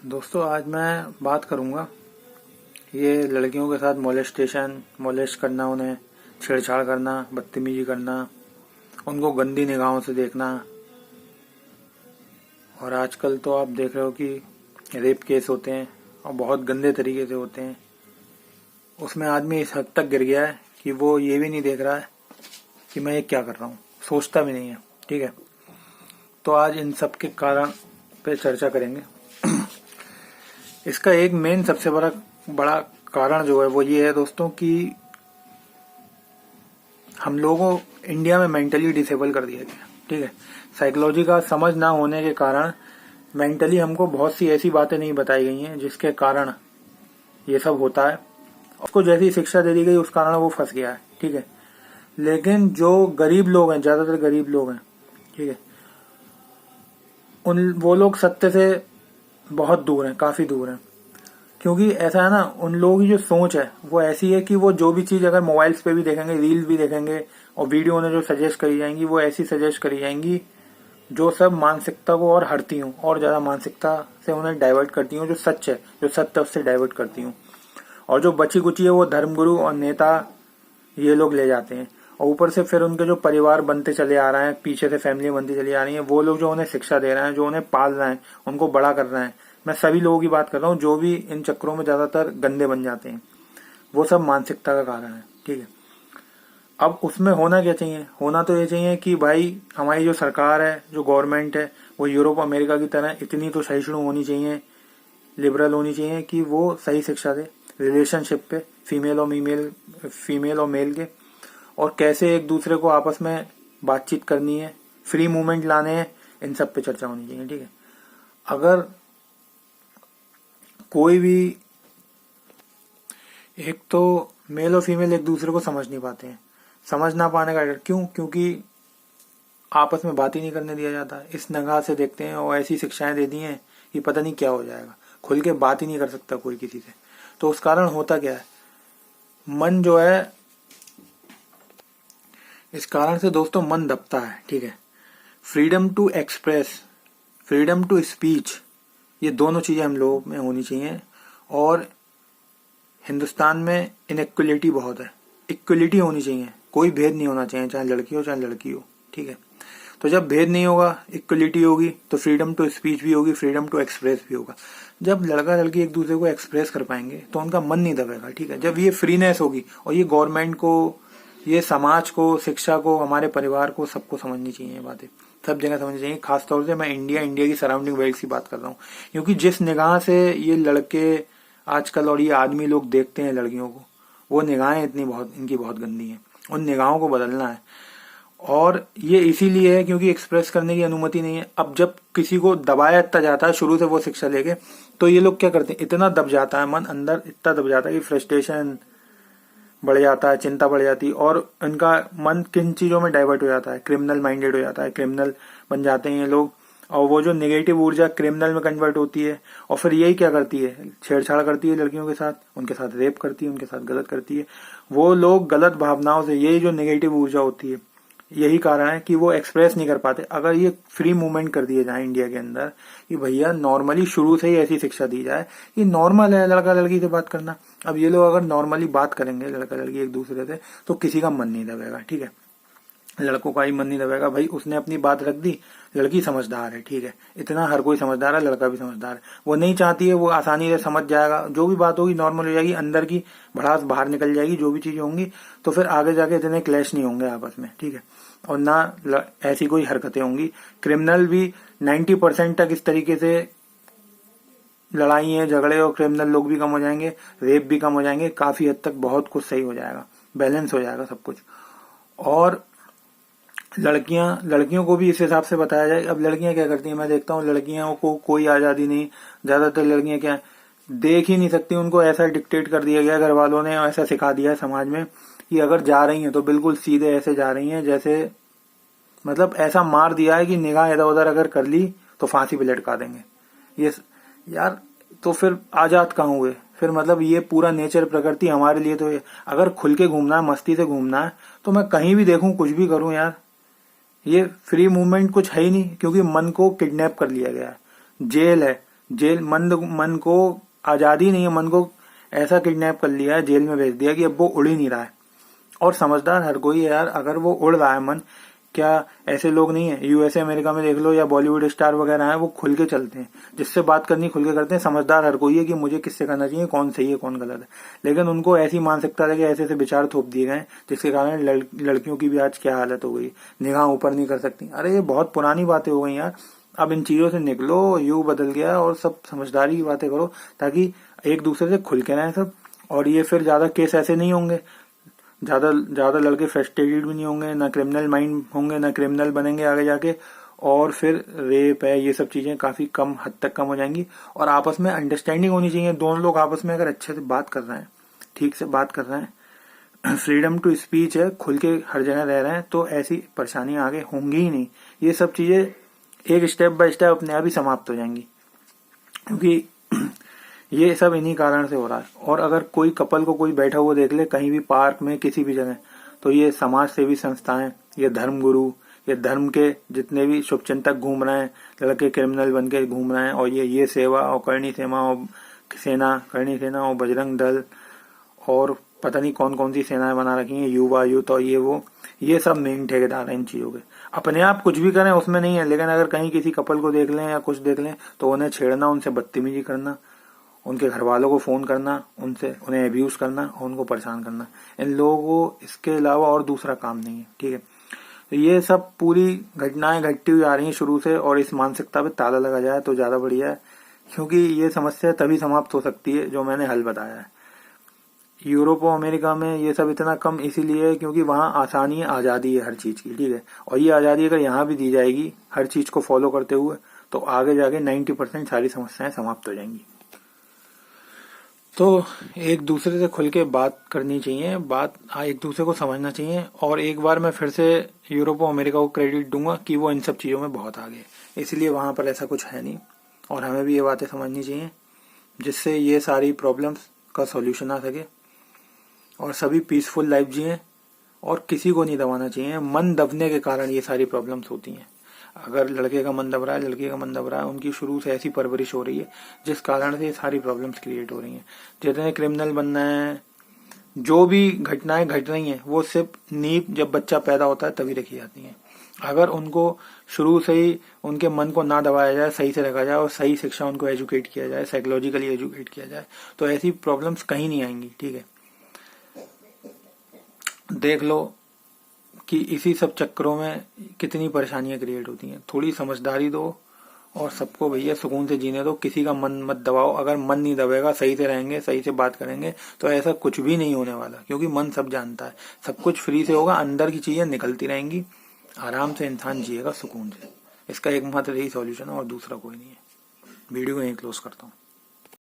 दोस्तों आज मैं बात करूंगा ये लड़कियों के साथ मोलेस्ट करना, उन्हें छेड़छाड़ करना, बदतमीजी करना, उनको गंदी निगाहों से देखना। और आजकल तो आप देख रहे हो कि रेप केस होते हैं और बहुत गंदे तरीके से होते हैं। उसमें आदमी इस हद तक गिर गया है कि वो ये भी नहीं देख रहा है कि मैं ये क्या कर रहा हूँ, सोचता भी नहीं है। ठीक है, तो आज इन सब के कारण पे चर्चा करेंगे। इसका एक मेन सबसे बड़ा कारण जो है वो ये है दोस्तों कि हम लोगों इंडिया में मेंटली डिसेबल कर दिया गया। ठीक है, साइकोलॉजी का समझ ना होने के कारण मेंटली हमको बहुत सी ऐसी बातें नहीं बताई गई हैं जिसके कारण ये सब होता है। उसको जैसी शिक्षा दे दी गई उस कारण वो फंस गया है। ठीक है, लेकिन जो गरीब लोग हैं, ज्यादातर गरीब लोग हैं, ठीक है, वो लोग सत्य से बहुत दूर हैं, काफी दूर हैं। क्योंकि ऐसा है ना, उन लोगों की जो सोच है वो ऐसी है कि वो जो भी चीज अगर मोबाइल्स पे भी देखेंगे, रील भी देखेंगे और वीडियो उन्हें जो सजेस्ट करी जाएंगी वो ऐसी सजेस्ट करी जाएंगी जो सब मानसिकता को और हरती हूँ और ज्यादा मानसिकता से उन्हें डाइवर्ट करती हूँ। जो सच है, जो सत्य, उससे डाइवर्ट करती हूँ। और जो बची कुची है वो धर्मगुरु और नेता ये लोग ले जाते हैं। और ऊपर से फिर उनके जो परिवार बनते चले आ रहे हैं, पीछे से फैमिली बनती चली आ रही है, वो लोग जो उन्हें शिक्षा दे रहे हैं, जो उन्हें पाल रहे हैं, उनको बड़ा कर रहे हैं। मैं सभी लोगों की बात कर रहा हूँ जो भी इन चक्रों में ज्यादातर गंदे बन जाते हैं, वो सब मानसिकता का कारण है। ठीक है, अब उसमें होना क्या चाहिए? होना तो ये चाहिए कि भाई हमारी जो सरकार है, जो गवर्नमेंट है, वो यूरोप अमेरिका की तरह इतनी तो सहिष्णु होनी चाहिए, लिबरल होनी चाहिए कि वो सही शिक्षा दे रिलेशनशिप पे, फीमेल और मेल के, और कैसे एक दूसरे को आपस में बातचीत करनी है, फ्री मूवमेंट लाने हैं, इन सब पे चर्चा होनी चाहिए। ठीक है, अगर कोई भी, एक तो मेल और फीमेल एक दूसरे को समझ नहीं पाते हैं। समझ ना पाने का क्यों? क्योंकि आपस में बात ही नहीं करने दिया जाता। इस निगाह से देखते हैं और ऐसी शिक्षाएं दे दी हैं कि पता नहीं क्या हो जाएगा। खुल के बात ही नहीं कर सकता कोई किसी से। तो उस कारण होता क्या है, मन जो है, इस कारण से दोस्तों मन दबता है। ठीक है, freedom to express, freedom to speech, ये दोनों चीजें हम लोगों में होनी चाहिए। और हिंदुस्तान में इनइक्वलिटी बहुत है, इक्वलिटी होनी चाहिए, कोई भेद नहीं होना चाहिए, चाहे लड़की हो चाहे लड़की हो। ठीक है, तो जब भेद नहीं होगा, इक्वलिटी होगी, तो फ्रीडम टू स्पीच भी होगी, फ्रीडम टू एक्सप्रेस भी होगा। जब लड़का लड़की एक दूसरे को एक्सप्रेस कर पाएंगे तो उनका मन नहीं दबेगा। ठीक है, जब ये फ्रीनेस होगी, और ये गवर्नमेंट को, ये समाज को, शिक्षा को, हमारे परिवार को, सबको समझनी चाहिए ये बातें, सब जगह समझनी चाहिए। खासतौर से मैं इंडिया की सराउंडिंग बेल्ट की बात कर रहा हूँ, क्योंकि जिस निगाह से ये लड़के आजकल और ये आदमी लोग देखते हैं लड़कियों को, वो निगाहें इनकी बहुत गंदी हैं। उन निगाहों को बदलना है। और ये इसीलिए है क्योंकि एक्सप्रेस करने की अनुमति नहीं है। अब जब किसी को दबाया इतना जाता है शुरू से वो शिक्षा लेके, तो ये लोग क्या करते हैं, इतना दब जाता है मन अंदर, इतना दब जाता है कि फ्रस्ट्रेशन बढ़ जाता है, चिंता बढ़ जाती है, और इनका मन किन चीजों में डाइवर्ट हो जाता है, क्रिमिनल माइंडेड हो जाता है, क्रिमिनल बन जाते हैं ये लोग। और वो जो नेगेटिव ऊर्जा क्रिमिनल में कन्वर्ट होती है, और फिर यही क्या करती है, छेड़छाड़ करती है लड़कियों के साथ, उनके साथ रेप करती है, उनके साथ गलत करती है। वो लोग गलत भावनाओं से, यही जो नेगेटिव ऊर्जा होती है, यही कारण है कि वो एक्सप्रेस नहीं कर पाते। अगर ये फ्री मूवमेंट कर दिए जाए इंडिया के अंदर कि भैया नॉर्मली शुरू से ही ऐसी शिक्षा दी जाए कि नॉर्मल है लड़का लड़की से बात करना। अब ये लोग अगर नॉर्मली बात करेंगे लड़का लड़की एक दूसरे से, तो किसी का मन नहीं दबेगा। ठीक है, लड़कों का ही मन नहीं दबेगा। भाई उसने अपनी बात रख दी, लड़की समझदार है, ठीक है, इतना हर कोई समझदार है, लड़का भी समझदार है, वो नहीं चाहती है, वो आसानी से समझ जाएगा, जो भी बात होगी नॉर्मल हो जाएगी, अंदर की भड़ास बाहर निकल जाएगी, जो भी चीजें होंगी, तो फिर आगे जाके इतने क्लैश नहीं होंगे आपस में। ठीक है, और ना ऐसी कोई हरकतें होंगी। क्रिमिनल भी 90% तक इस तरीके से लड़ाई है, झगड़े और क्रिमिनल लोग भी कम हो जाएंगे, रेप भी कम हो जाएंगे, काफी हद तक बहुत कुछ सही हो जाएगा, बैलेंस हो जाएगा सब कुछ। और लड़कियों को भी इस हिसाब से बताया जाए। अब लड़कियां क्या करती हैं, मैं देखता हूँ लड़कियों को कोई आजादी नहीं। ज्यादातर लड़कियां क्या देख ही नहीं सकती, उनको ऐसा डिक्टेट कर दिया गया घर वालों ने, ऐसा सिखा दिया है समाज में कि अगर जा रही हैं तो बिल्कुल सीधे ऐसे जा रही हैं जैसे, मतलब ऐसा मार दिया है कि निगाह इधर उधर अगर कर ली तो फांसी पे लटका देंगे। ये यार, तो फिर आजाद कहाँ हुए फिर? मतलब ये पूरा नेचर, प्रकृति हमारे लिए तो अगर खुल के घूमना है, मस्ती से घूमना है, तो मैं कहीं भी देखूं, कुछ भी करूं यार, ये फ्री मूवमेंट कुछ है ही नहीं, क्योंकि मन को किडनैप कर लिया गया है, जेल है, जेल मन को आजादी नहीं है, मन को ऐसा किडनैप कर लिया है, जेल में भेज दिया कि अब वो उड़ ही नहीं रहा है। और समझदार हर कोई है यार, अगर वो उड़ रहा है मन, क्या ऐसे लोग नहीं है यूएसए अमेरिका में देख लो या बॉलीवुड स्टार वगैरह हैं, वो खुल के चलते हैं, जिससे बात करनी खुल के करते हैं। समझदार हर कोई है कि मुझे किससे करना चाहिए, कौन सही है कौन गलत है। लेकिन उनको ऐसी मानसिकता लगे, ऐसे ऐसे विचार थोप दिए गए जिसके कारण लड़कियों की भी आज क्या हालत हो गई, निगाह ऊपर नहीं कर सकती। अरे ये बहुत पुरानी बातें हो गई यार, अब इन चीजों से निकलो, युग बदल गया और सब समझदारी की बातें करो ताकि एक दूसरे से खुल के रहें सब। और ये फिर ज्यादा केस ऐसे नहीं होंगे, ज्यादा लड़के फ्रस्ट्रेटेड भी नहीं होंगे, ना क्रिमिनल माइंड होंगे, ना क्रिमिनल बनेंगे आगे जाके। और फिर रेप है, ये सब चीजें काफी कम हद तक कम हो जाएंगी। और आपस में अंडरस्टैंडिंग होनी चाहिए, दोनों लोग आपस में अगर अच्छे से बात कर रहे हैं, ठीक से बात कर रहे हैं, फ्रीडम टू स्पीच है, खुल के हर जगह रह रहे हैं, तो ऐसी परेशानियां आगे होंगी ही नहीं। ये सब चीजें एक स्टेप बाय स्टेप अपने आप ही समाप्त हो जाएंगी, क्योंकि ये सब इन्हीं कारण से हो रहा है। और अगर कोई कपल को कोई बैठा हुआ देख ले कहीं भी पार्क में किसी भी जगह, तो ये समाज सेवी संस्थाएं, ये धर्म गुरु, ये धर्म के जितने भी शुभचिंतक घूम रहे हैं, लड़के क्रिमिनल बन के घूम रहे हैं, और ये सेवा और करनी करनी सेना और बजरंग दल और पता नहीं कौन कौन सी सेनाएं बना रखी हैं, युवा यूथ और ये सब मेन ठेकेदार हैं इन चीजों के। अपने आप कुछ भी करें उसमें नहीं है, लेकिन अगर कहीं किसी कपल को देख लें या कुछ देख लें तो उन्हें छेड़ना, उनसे बदतमीजी करना, उनके घर वालों को फोन करना, उन्हें अब्यूज करना और उनको परेशान करना, इन लोगों को इसके अलावा और दूसरा काम नहीं है। ठीक है, तो ये सब पूरी घटनाएं घटती हुई आ रही हैं शुरू से, और इस मानसिकता पे ताला लगा जाए तो ज्यादा बढ़िया है, क्योंकि ये समस्या तभी समाप्त हो सकती है जो मैंने हल बताया है। यूरोप और अमेरिका में ये सब इतना कम इसीलिए है क्योंकि वहाँ आसानी है, आजादी है हर चीज की। ठीक है, और ये आजादी अगर यहाँ भी दी जाएगी हर चीज को फॉलो करते हुए, तो आगे जाके 90% सारी समस्याएं समाप्त हो जाएंगी। तो एक दूसरे से खुल के बात करनी चाहिए, एक दूसरे को समझना चाहिए। और एक बार मैं फिर से यूरोप और अमेरिका को क्रेडिट दूंगा कि वो इन सब चीज़ों में बहुत आगे, इसलिए वहाँ पर ऐसा कुछ है नहीं। और हमें भी ये बातें समझनी चाहिए जिससे ये सारी प्रॉब्लम्स का सॉल्यूशन आ सके और सभी पीसफुल लाइफ जिए, और किसी को नहीं दबाना चाहिए। मन दबने के कारण ये सारी प्रॉब्लम्स होती हैं। अगर लड़के का मन दब रहा है, लड़की का मन दब रहा है, उनकी शुरू से ऐसी परवरिश हो रही है जिस कारण से ये सारी प्रॉब्लम्स क्रिएट हो रही हैं। जितने क्रिमिनल बनना है, जो भी घटनाएं घट रही हैं, वो सिर्फ नींव जब बच्चा पैदा होता है तभी रखी जाती हैं। अगर उनको शुरू से ही उनके मन को ना दबाया जाए, सही से रखा जाए और सही शिक्षा उनको एजुकेट किया जाए, साइकोलॉजिकली एजुकेट किया जाए, तो ऐसी प्रॉब्लम्स कहीं नहीं आएंगी। ठीक है, देख लो कि इसी सब चक्करों में कितनी परेशानियां क्रिएट होती हैं। थोड़ी समझदारी दो और सबको भैया सुकून से जीने दो, किसी का मन मत दबाओ। अगर मन नहीं दबेगा, सही से रहेंगे, सही से बात करेंगे, तो ऐसा कुछ भी नहीं होने वाला, क्योंकि मन सब जानता है। सब कुछ फ्री से होगा, अंदर की चीजें निकलती रहेंगी, आराम से इंसान जिएगा सुकून से। इसका एकमात्र यही सॉल्यूशन है और दूसरा कोई नहीं है। वीडियो को यहीं क्लोज करता हूँ।